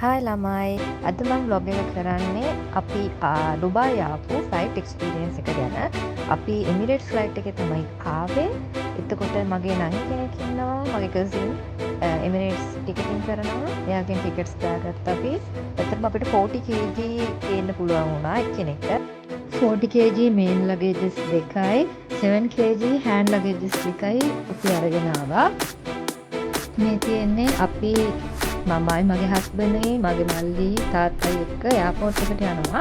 Hi ළමයි අද මම බ්ලොග් එක කරන්නේ අපි ඩුබායි ආපු ෆ්ලයිට් එක්ස්පීරියන්ස් එක ගැන. අපි එමිරේට්ස් ෆ්ලයිට් එකේ තමයි ආවේ. එතකොට මගේ නංගි කෙනෙක් ඉන්නවා, මගේ කසින් එමිරේට්ස් ටිකටින් කරනවා. එයාගෙන් ටිකට්ස් දාගත්තා අපි. එතකොට අපිට 40 kg ගේන්න පුළුවන් වුණා එක්කෙනෙක්ට. 40 kg main luggages දෙකයි 7 kg hand luggages දෙකයි අපි අරගෙන ආවා. මේ තියෙන්නේ අපි මමයි මගේ හස්බන්ඩ්ගේ මගේ මල්ලි තාත්තයි එක්ක එයාපෝට් එකට යනවා.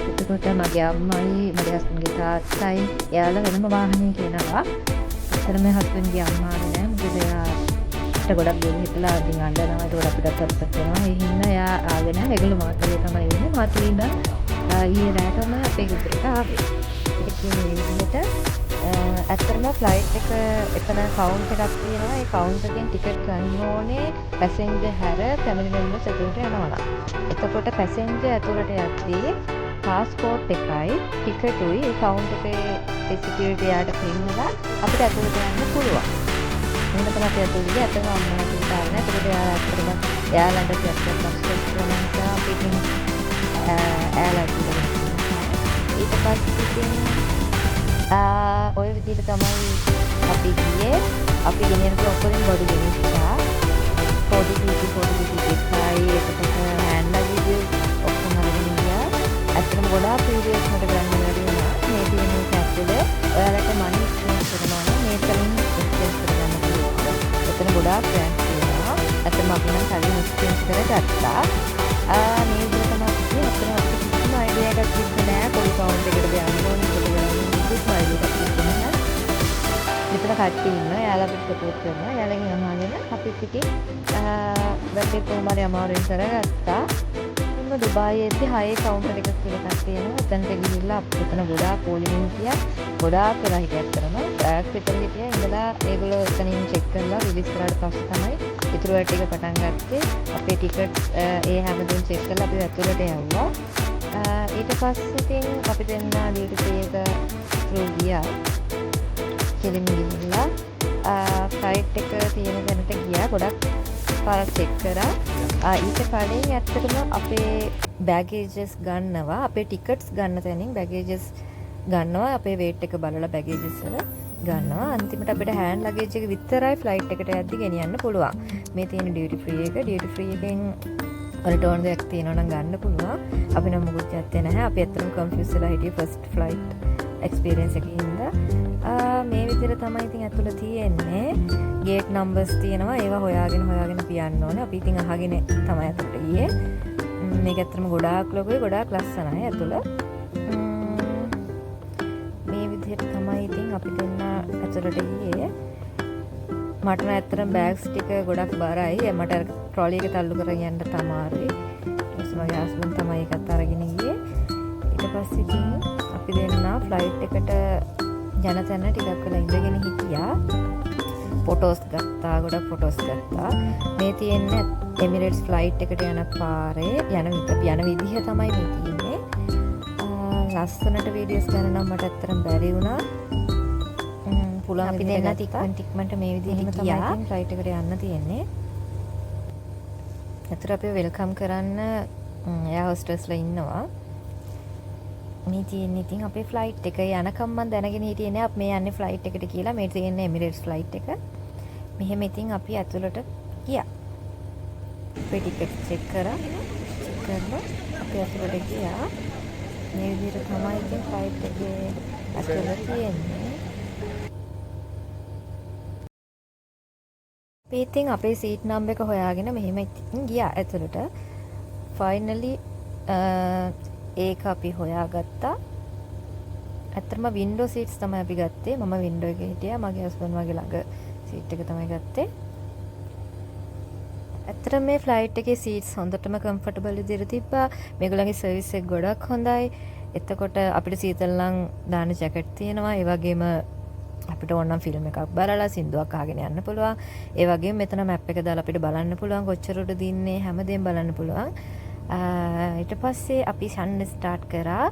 එතකොට මගේ අම්මයි මගේ හස්බන්ඩ්ගේ තාත්තයි එයාලා වෙනම වාහනයක එනවා. අතන මේ හස්බන්ඩ්ගේ අම්මා නෑ, මොකද එයාට ගොඩක් දුර හිටලා අදින් අඬනවා. ඒකට අපිට අත්පත් වෙනවා. ඒ හින්දා එයා ආවේ නෑ. ඒගොල්ලෝ මාතලේ තමයි ඉන්නේ. මාතලේ ඉඳන් ඊයේ රාත්‍රියම අපේ ගෙදරට ආවේ. ඉතින් මේ විදිහට ඇත්තටම ෆ්ලයිට් එක එතන කවුන්ට් එකක් තියෙනවා. ඒ කවුන්ට් එකෙන් ටිකට් ගන්න ඕනේ පැසෙන්ජර් හැර ෆැමිලි මෙම්බර්ස් ඇතුළට යනවා නම්. එතකොට පැසෙන්ජර් ඇතුළට යද්දී පාස්පෝර්ට් එකයි ටිකටුයි ඒ කවුන්ට් එකේ ඒ සිකියුරිටි යාට පෙන්නලා අපිට ඇතුළට යන්න පුළුවන්. එහෙනම් තමයි අපි ඇතුළට ගියේ. ඇත්තටම අම්මලා කිව්වා නෑ. ඒකට ඇත්තටම එයාලන්ට ටිකට් පස්සේ කරනවා අපි ඉතින් එයාලට ඊට පස්සේ ඉතින් ඔය විදිහට තමයි අපි ගියේ. අපි ගෙනියන ඔක්කොම බඩු ගෙනිච්චා. 40 එකයි එතකොට hand luggage ඔක්කොම අරගෙන ගියා. ඇත්තටම ගොඩාක් වීඩියෝස් මට ගන්න බැරි වුණා. මේ තියෙන ඇතුලේ ඔයාලට මනි එක්ස්චේන්ජ් කරනවා නම් මේකෙන් එක්ස්චේන්ජ් කරගන්න පුළුවන්. එතන ගොඩාක් බ්‍රෑන්ඩ්ස් තියෙනවා. ඇත්තටම අපි නම් කලින් එක්ස්චේන්ජ් කරගත්තා. මේ විදිහට තමයි අපි එතන අපිට කිසිම අයිඩියා එකක් තිබුණේ නෑ. පොඩි කවුන්ට් එකකට යන්න ඕනේ කියලා. මෙතන කට්ටිය ඉන්නවා. එයාලා අපිට සපෝට් කරනවා. එයාලගෙන් අහගෙන අපි පිටින් බැටේ කොහමද අමාරුවෙන් කරගත්තා. ඉතින් දුබායියේදී 6 කවුන්ටර් එකක් කියලා එකක් තියෙනවා. එතනට ගිහිල්ලා අපිට එතන ගොඩාක් පොලිමින් හිටියා. ගොඩාක් වෙලා හිටියක් කරනවා. බෑග් විතර හිටියා. ඉඳලා ඒගොල්ලෝ එතනින් චෙක් කරලා රිලීස් කරාට පස්සේ තමයි ඉතුරු වැඩ ටික පටන් ගත්තේ. අපේ ටිකට් ඒ හැමදේම චෙක් කරලා අපි ඇතුළට යවුවා. ඊට පස්සේ ඉතින් අපි දෙන්න ඩියුටි ෆ්‍රී එක through ගියා. කෙලින් ගිහිල්ලා ෆ්ලයිට් එක තියෙන තැනට ගියා. ගොඩක් පාරක් චෙක් කරා. ඊට කලින් ඇත්තටම අපේ බෑගේජස් ගන්නවා. අපේ ටිකට්ස් ගන්න තැනින් බෑගේජස් ගන්නවා. අපේ වේට් එක බලලා බෑගේජස් වල ගන්නවා. අන්තිමට අපිට hand luggage එක විතරයි ෆ්ලයිට් එකට යද්දි ගෙනියන්න පුළුවන්. මේ තියෙන ඩියුටි ෆ්‍රී එක. ඩියුටි ෆ්‍රී එකෙන් ඔයාලට ඕන දෙයක් තියෙනවා නම් ගන්න පුළුවන්. අපි නම් මොකුත් ඇත්තේ නැහැ. අපි ඇත්තටම කන්ෆියුස් වෙලා හිටියේ ෆස්ට් ෆ්ලයිට් එක්ස්පීරියන්ස් එකකින් ඉඳලා. මේ විදිහට තමයි ඉතින් ඇතුළ තියෙන්නේ. ගේට් නම්බර්ස් තියෙනවා. ඒවා හොයාගෙන අපි යන්න ඕනේ. අපි ඉතින් අහගෙන තමයි ඇතුළට ගියේ. මේක ඇත්තටම ගොඩාක් ලොකුයි, ගොඩාක් ලස්සනයි ඇතුළ. මේ විදිහට තමයි ඉතින් අපි දෙන්න ඇතුළට ගියේ. මට නම් ඇත්තටම බෑග්ස් ටික ගොඩක් බරයි. මට ට්‍රොලි එක තල්ලු කරගෙන යන්න තමයි. මගේ හස්බන්ඩ් තමයි ඒකත් අරගෙන ගියේ. ඊට පස්සේ ඉතින් අපි දෙන්න ෆ්ලයිට් එකට යන තැන ටිකක් වෙලා ඉඳගෙන හිටියා. ෆොටෝස් ගත්තා, ගොඩක් ෆොටෝස් ගත්තා. මේ තියෙන්නේ එමිරේට්ස් ෆ්ලයිට් එකට යන පාරේ යන විදිහ තමයි මේ තියෙන්නේ. ලස්සනට වීඩියෝස් ගන්න නම් මට ඇත්තටම බැරි වුණා. පුළුවන් අපි දෙන්න ටික්මන්ට මේ විදිහට ගියා. ෆ්ලයිට් එකට යන්න තියෙන්නේ. ඇත්තට අපි වෙල්කම් කරන්න එයා හොස්ටස්ලා ඉන්නවා. මේ තියෙන්නේ ඉතින් අපේ ෆ්ලයිට් එක. යනකම් මම දැනගෙන හිටියේ නෑ අපි මේ යන්නේ ෆ්ලයිට් එකට කියලා. මේ තියෙන්නේ එමිරේට්ස් ෆ්ලයිට් එක. මෙහෙම ඉතින් අපි ඇතුළට ගියා. අපේ ටිකට් චෙක් කරලා අපි ඇතුළට ගියා. මේ විදිහට තමයි ඉතින් ෆ්ලයිට් එකේ ඇතුළට තියෙන්නේ. අපි ඉතින් අපේ සීට් නම්බර් එක හොයාගෙන මෙහෙම ඉතින් ගියා ඇතුළට. ෆයිනලි ඒක අපි හොයාගත්තා. ඇත්තටම වින්ඩෝ සීට්ස් තමයි අපි ගත්තේ. මම වින්ඩෝ එකේ හිටියා. මගේ හස්බන්ඩ් මගේ ළඟ සීට් එක තමයි ගත්තේ. ඇත්තටම මේ ෆ්ලයිට් එකේ සීට්ස් හොඳටම කම්ෆර්ටබල් විදිහට තිබ්බා. මේගොල්ලන්ගේ සර්විස් එක ගොඩක් හොඳයි. එතකොට අපිට සීතල නම් දාන ජැකට් තියෙනවා. ඒ වගේම අපිට ඕන නම් ෆිල්ම් එකක් බලලා සින්දුවක් අහගෙන යන්න පුළුවන්. ඒ වගේම මෙතන මැප් එක දාලා අපිට බලන්න පුළුවන් කොච්චර උඩ දින්නේ හැමදේම බලන්න පුළුවන්. ඊට පස්සේ අපි යන්න ස්ටාර්ට් කරා.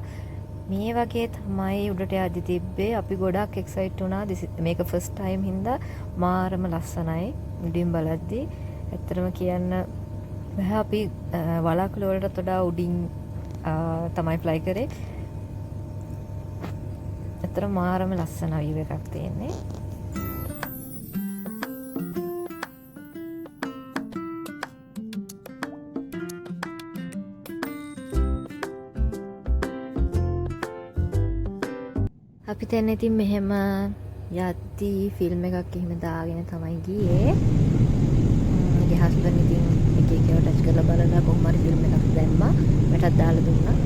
මේ වගේ තමයි උඩට යද්දි තිබ්බේ. අපි ගොඩක් එක්සයිට් වුණා. මේක ෆස්ට් ටයිම් හින්දා මාරම ලස්සනයි. උඩින් බලද්දි ඇත්තටම කියන්න බෑ අපි වලාකුළු වලටත් වඩා උඩින් තමයි ෆ්ලයි කරේ. ඇත්තට මාරම ලස්සන view එකක් තියෙන්නේ. අපි දැන් ඉතින් මෙහෙම යද්දී ෆිල්ම් එකක් එහෙම දාගෙන තමයි ගියේ. මගේ හස්බන්ඩ් ඉතින් එක එක ඒවා ටච් කරලා බලලා කොහොම හරි ෆිල්ම් එකක් දැම්මා. මටත් දාලා දුන්නා.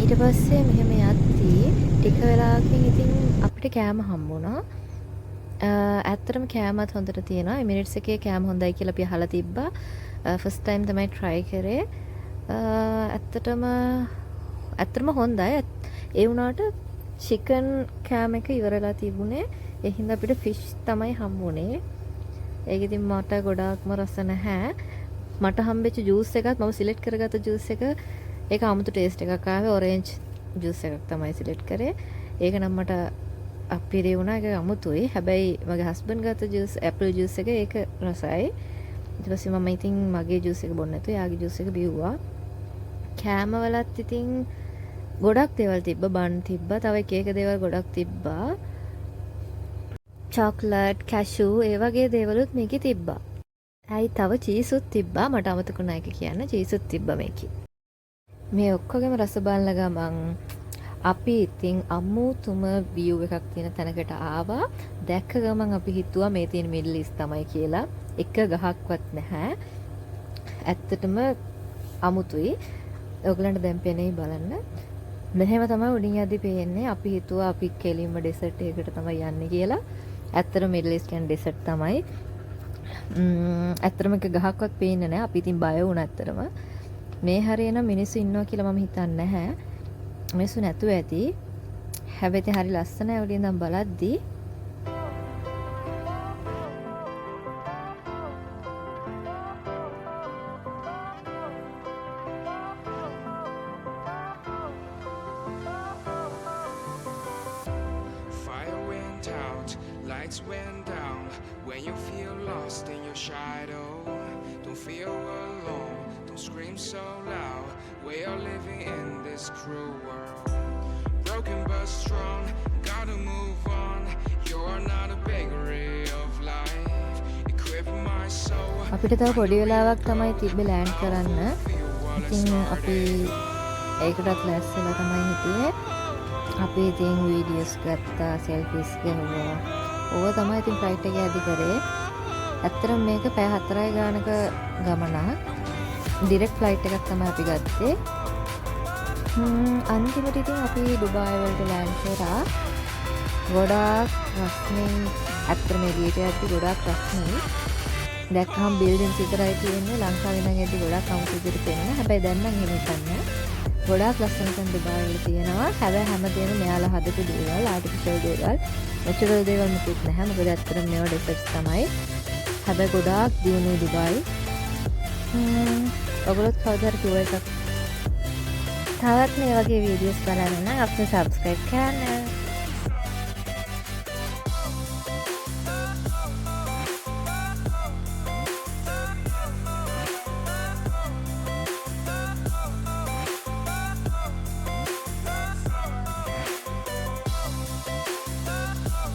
ඊට පස්සේ මෙහෙම යද්දී ටික වෙලාවකින් ඉතින් අපිට කෑම හම්බුණා. ඇත්තටම කෑමත් හොඳට තියෙනවා. එමිරේට්ස් එකේ කෑම හොඳයි කියලා අපි අහලා තිබ්බා. ෆස්ට් ටයිම් තමයි try කරේ. ඇත්තටම හොඳයි. ඒ වුණාට චිකන් කෑම එක ඉවරලා තිබුණේ. ඒ හින්දා අපිට ෆිෂ් තමයි හම්බුනේ. ඒක ඉතින් මට ගොඩාක්ම රස නැහැ. මට හම්බෙච්ච ජූස් එකත් මම සිලෙක්ට් කරගත්ත ජූස් එක ඒක 아무තු ටේස්ට් එකක් ආවේ. ඔරෙන්ජ් ජූස් එකක් තමයි සිලෙක්ට් කරේ. ඒක නම් මට අපිරිය වුණා. ඒක අමුතුයි. හැබැයි මගේ හස්බන්ඩ් ගත්ත ජූස් ඇපල් ජූස් එක ඒක රසයි. ඊට පස්සේ මම ඉතින් මගේ ජූස් එක බොන්න නැතුව යාගේ ජූස් එක බිව්වා. කෑම වලත් ඉතින් ගොඩක් දේවල් තිබ්බා. බන් තිබ්බා. තව එක එක දේවල් ගොඩක් තිබ්බා. චොක්ලට්, කැෂූ ඒ වගේ දේවලුත් මේකේ තිබ්බා. ඇයි තව චීසුත් තිබ්බා. මට අමතකුණා එක කියන්න. චීසුත් තිබ්බා මේකේ. මේ ඔක්කොගෙම රස බලන ගමන් අපි ඉතින් අමුතුම view එකක් තියෙන තැනකට ආවා. දැක්ක ගමන් අපි හිතුවා මේ තියෙන මිඩල් ඊස්ට් තමයි කියලා. එක ගහක්වත් නැහැ. ඇත්තටම අමුතුයි. ඔයගලන්ට දැන් පේන්නේ බලන්න. මෙහෙම තමයි උඩින් යද්දි පේන්නේ. අපි හිතුවා අපි කෙලින්ම ඩෙසර්ට් එකකට තමයි යන්නේ කියලා. ඇත්තටම මිඩල් ඊස්ට් කියන්නේ ඩෙසර්ට් තමයි. ඇත්තටම එක ගහක්වත් පේන්නේ නැහැ. අපි ඉතින් බය වුණා ඇත්තටම. මේ හරියන මිනිස්සු ඉන්නවා කියලා මම හිතන්නේ නැහැ. මිනිස්සු නැතුව ඇති. හැබැයි හරි ලස්සනයි උඩින් ඉඳන් බලද්දි. Lights went down when you feel lost in your shadow. Don't feel alone, don't scream so loud. We are living in this cruel world. Broken but strong, gotta move on. You're not a bakery of life. Equip my soul. අපිට තව පොඩි වෙලාවක් තමයි තිබ්බේ land කරන්න. ඉතින් අපි ඒකටත් ලෑස්තිලා තමයි හිටියේ. අපි ඉතින් වීඩියෝස් ගත්තා, සෙල්ෆිස් ගහුවා. ඕවා තමයි ඉතින් ෆ්ලයිට් එක යද්දි කරේ. ඇත්තටම මේක පැය 4යි ගානක ගමනක්. ඩිරෙක්ට් ෆ්ලයිට් එකක් තමයි අපි ගත්තේ. අන්තිමට ඉතින් අපි ඩුබායි වලට ලෑන්ඩ් කරා. ගොඩාක් රස්නේ. ඇත්තටම එළියට යද්දි ගොඩාක් රස්නේ. දැක්කම බිල්ඩින්ස් විතරයි තියෙන්නේ. ලංකාවේ නම් එද්දි ගොඩාක් අමුතු විදිහට පේනවා. හැබැයි දැන් නම් එහෙම නැහැ. ගොඩාක් ලස්සනට ඩුබායි වල තියෙනවා. හැබැයි හැමදේම මෙයාලා හදපු දේවල්, ආටිෆිෂල් දේවල්, නැචරල් දේවල් මුකුත් නැහැ. මොකද ඇත්තටම මේවා ඩෙසර්ට්ස් තමයි. හැබැයි ගොඩාක් දියුණුයි ඩුබායි. ඔයගොල්ලොත් කවදාද කිව්ව එකක් තවත් මේ වගේ වීඩියෝස් බලන්න නම් අපිට සබ්ස්ක්‍රයිබ් කරන්න.